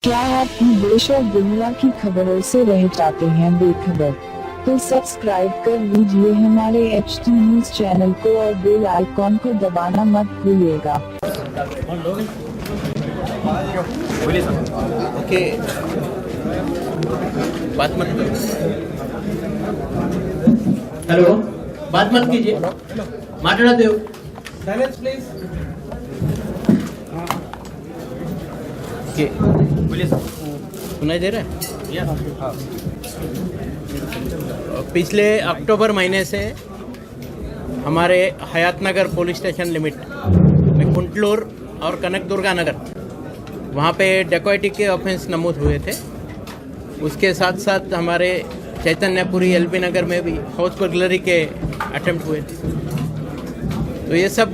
क्या आप देश और दुनिया की खबरों से रह जाते हैं बेखबर? तो सब्सक्राइब कर लीजिए हमारे HT न्यूज चैनल को और बेल आइकॉन को दबाना मत भूलिएगा। ओके, बात मत करो। हेलो, बात मत कीजिए, माताड़ते हो। Silence please. ओके, बोलिए सर। सुनाई दे रहा है? पिछले अक्टूबर महीने से हमारे हयात नगर पुलिस स्टेशन लिमिट में कुंटलूर और कनकदुर्गा नगर वहाँ पे डकैती के ऑफेंस नमूद हुए थे। उसके साथ साथ हमारे चैतन्यपुरी LB नगर में भी हाउस बर्गलरी के अटेम्प्ट हुए थे। तो ये सब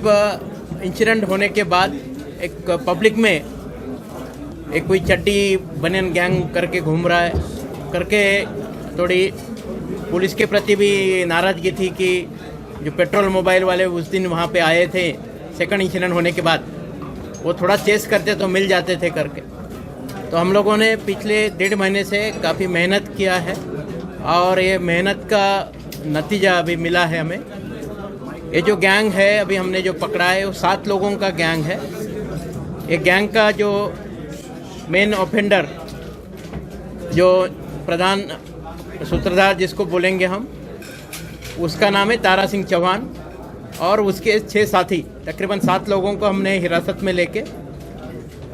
इंसिडेंट होने के बाद एक पब्लिक में एक कोई चड्डी बनियान गैंग करके घूम रहा है करके थोड़ी पुलिस के प्रति भी नाराज़गी थी कि जो पेट्रोल मोबाइल वाले उस दिन वहाँ पे आए थे सेकंड इंसिडेंट होने के बाद, वो थोड़ा चेस करते तो मिल जाते थे करके। तो हम लोगों ने पिछले 1.5 महीने से काफ़ी मेहनत किया है और ये मेहनत का नतीजा अभी मिला है हमें। ये जो गैंग है अभी हमने जो पकड़ा है वो 7 लोगों का गैंग है। ये गैंग का जो मेन ऑफेंडर, जो प्रधान सूत्रधार जिसको बोलेंगे हम, उसका नाम है तारा सिंह चौहान और उसके 6 साथी, तकरीबन 7 लोगों को हमने हिरासत में लेके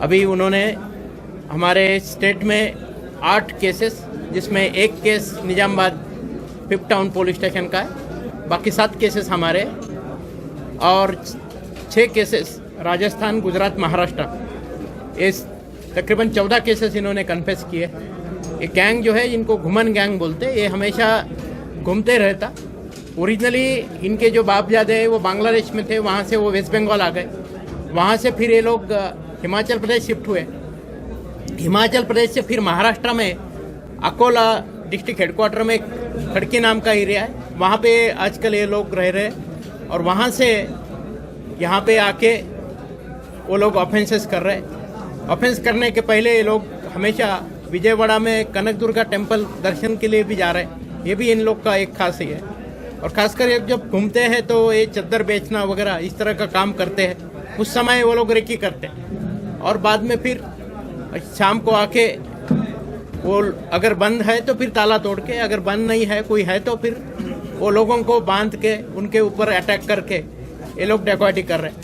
अभी उन्होंने हमारे स्टेट में 8 केसेस, जिसमें 1 case Nizamabad 5 town police station का है, बाकी 7 केसेस हमारे और 6 केसेस राजस्थान, गुजरात, महाराष्ट्र, इस तकरीबन 14 केसेस इन्होंने कन्फेस किए। ये गैंग जो है, इनको घुमन गैंग बोलते हैं, ये हमेशा घूमते रहता। ओरिजिनली इनके जो बापजादे हैं वो बांग्लादेश में थे, वहाँ से वो वेस्ट बंगाल आ गए, वहाँ से फिर ये लोग हिमाचल प्रदेश शिफ्ट हुए, हिमाचल प्रदेश से फिर महाराष्ट्र में अकोला डिस्ट्रिक्ट हेडक्वार्टर में खड़की नाम का एरिया है, वहाँ पे आजकल ये लोग रह रहे हैं और वहाँ से यहाँ पे आके वो लोग ऑफेंसेस कर रहे हैं। ऑफेंस करने के पहले ये लोग हमेशा विजयवाड़ा में कनकदुर्गा टेम्पल दर्शन के लिए भी जा रहे हैं, ये भी इन लोग का एक खास ही है। और खासकर जब घूमते हैं तो ये चद्दर बेचना वगैरह इस तरह का काम करते हैं। उस समय वो लोग रेकी करते हैं और बाद में फिर शाम को आके वो अगर बंद है तो फिर ताला तोड़ के, अगर बंद नहीं है कोई है तो फिर वो लोगों को बांध के उनके ऊपर अटैक करके ये लोग डकैती कर रहे हैं।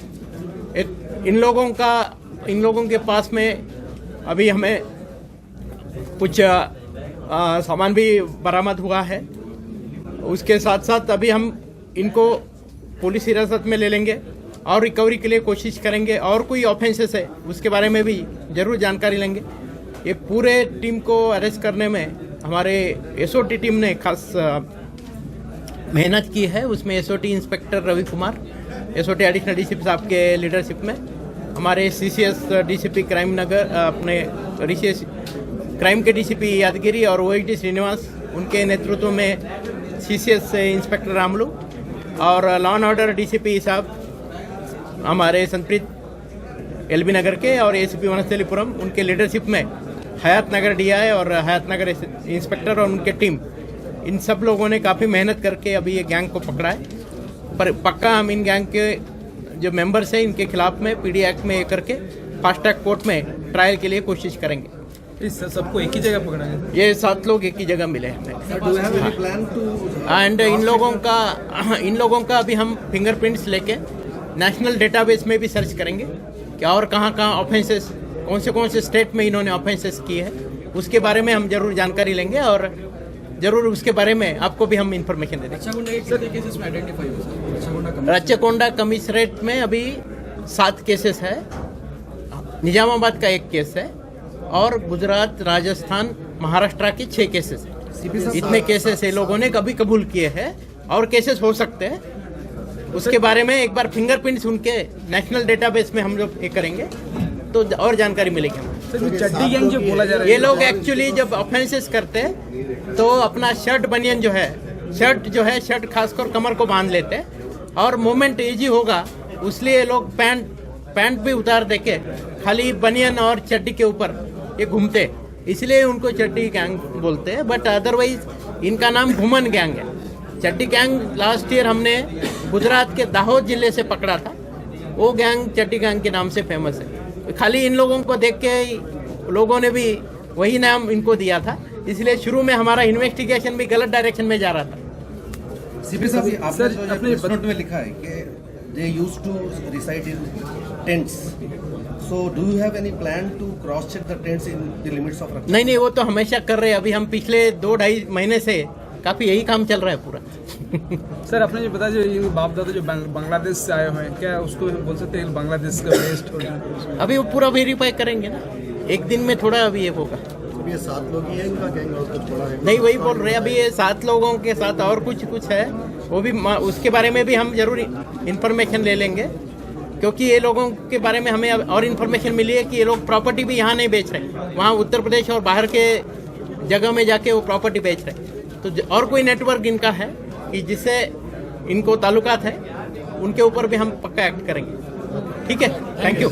इन लोगों के पास में अभी हमें कुछ सामान भी बरामद हुआ है। उसके साथ साथ अभी हम इनको पुलिस हिरासत में ले लेंगे और रिकवरी के लिए कोशिश करेंगे, और कोई ऑफेंसेस है उसके बारे में भी जरूर जानकारी लेंगे। ये पूरे टीम को अरेस्ट करने में हमारे SOT टीम ने खास मेहनत की है। उसमें SOT inspector Ravi Kumar, SOT additional DCP साहब के लीडरशिप में, हमारे CCS DCP क्राइम नगर, अपने ऋषिकेश क्राइम के DCP यादगिरी और OHD श्रीनिवास, उनके नेतृत्व में CCS से इंस्पेक्टर रामलू और लॉ एंड ऑर्डर DCP साहब हमारे संतप्रीत LB नगर के और ACP वनस्थलीपुरम, उनके लीडरशिप में हयात नगर DI और हयात नगर इंस्पेक्टर और उनके टीम, इन सब लोगों ने काफ़ी मेहनत करके अभी ये गैंग को पकड़ा है। पर पक्का हम इन गैंग के जो मेंबर्स हैं इनके खिलाफ में PD एक्ट में करके फास्ट ट्रैक कोर्ट में ट्रायल के लिए कोशिश करेंगे। इस सबको एक ही जगह पकड़ा है? ये 7 लोग एक ही जगह मिले हमें। एंड इन लोगों का अभी हम फिंगरप्रिंट्स लेके नेशनल डेटाबेस में भी सर्च करेंगे कि और कहाँ ऑफेंसेस, कौन से स्टेट में इन्होंने ऑफेंसेस किए हैं, उसके बारे में हम जरूर जानकारी लेंगे और जरूर उसके बारे में आपको भी हम इंफॉर्मेशन दे देंगे। रच्चकोंडा कमिश्नरेट में अभी 7 केसेस है, निजामाबाद का 1 केस है और गुजरात, राजस्थान, महाराष्ट्र की 6 केसेस है। इतने केसेस ये लोगों ने कभी कबूल किए हैं और केसेस हो सकते हैं, उसके बारे में एक बार फिंगरप्रिंट्स उनके नेशनल डेटाबेस में हम लोग ये करेंगे तो और जानकारी मिलेगी। चड्डी गैंग जो बोला जा रहा है, ये लोग एक्चुअली जब ऑफेंसेस करते हैं तो अपना शर्ट बनियन जो है, शर्ट खासकर कमर को बांध लेते हैं और मूवमेंट इजी होगा, इसलिए ये लोग पैंट भी उतार देके खाली बनियन और चड्डी के ऊपर ये घूमते, इसलिए उनको चड्डी गैंग बोलते हैं। बट अदरवाइज इनका नाम घुमन गैंग है। चड्डी गैंग लास्ट ईयर हमने गुजरात के दाहोद जिले से पकड़ा था। वो गैंग चड्डी गैंग के नाम से फेमस है। खाली इन लोगों को देख के लोगों ने भी वही नाम इनको दिया था, इसलिए शुरू में हमारा इन्वेस्टिगेशन भी गलत डायरेक्शन में जा रहा था। सीपी साहब, आपने जो ये प्रेस नोट में लिखा है कि they used to reside in tents, so do you have any plan to cross check the tents in the limits of रक्षा? नहीं, वो तो हमेशा कर रहे हैं। अभी हम पिछले 2-2.5 महीने से काफी यही काम चल रहा है पूरा। सर आपने जो बताया, जो ये बाप दादा जो बांग्लादेश से आए हुए हैं, क्या उसको बोल सकते हैं बांग्लादेश का वेस्ट? अभी वो पूरा वेरीफाई करेंगे ना, एक दिन में थोड़ा अभी ये होगा। ये 7 लोग ही है इनका गैंग और कुछ बड़ा है? नहीं, वही बोल रहे हैं। अभी ये 7 लोगों के साथ और कुछ है, वो भी उसके बारे में भी हम जरूर इंफॉर्मेशन ले लेंगे, क्योंकि ये लोगों के बारे में हमें और इन्फॉर्मेशन मिली है कि ये लोग प्रॉपर्टी भी यहाँ नहीं बेच रहे, वहाँ उत्तर प्रदेश और बाहर के जगह में जाके वो प्रॉपर्टी बेच रहे। तो और कोई नेटवर्क इनका है कि जिससे इनको ताल्लुकात है, उनके ऊपर भी हम पक्का एक्ट करेंगे। ठीक है, थैंक यू।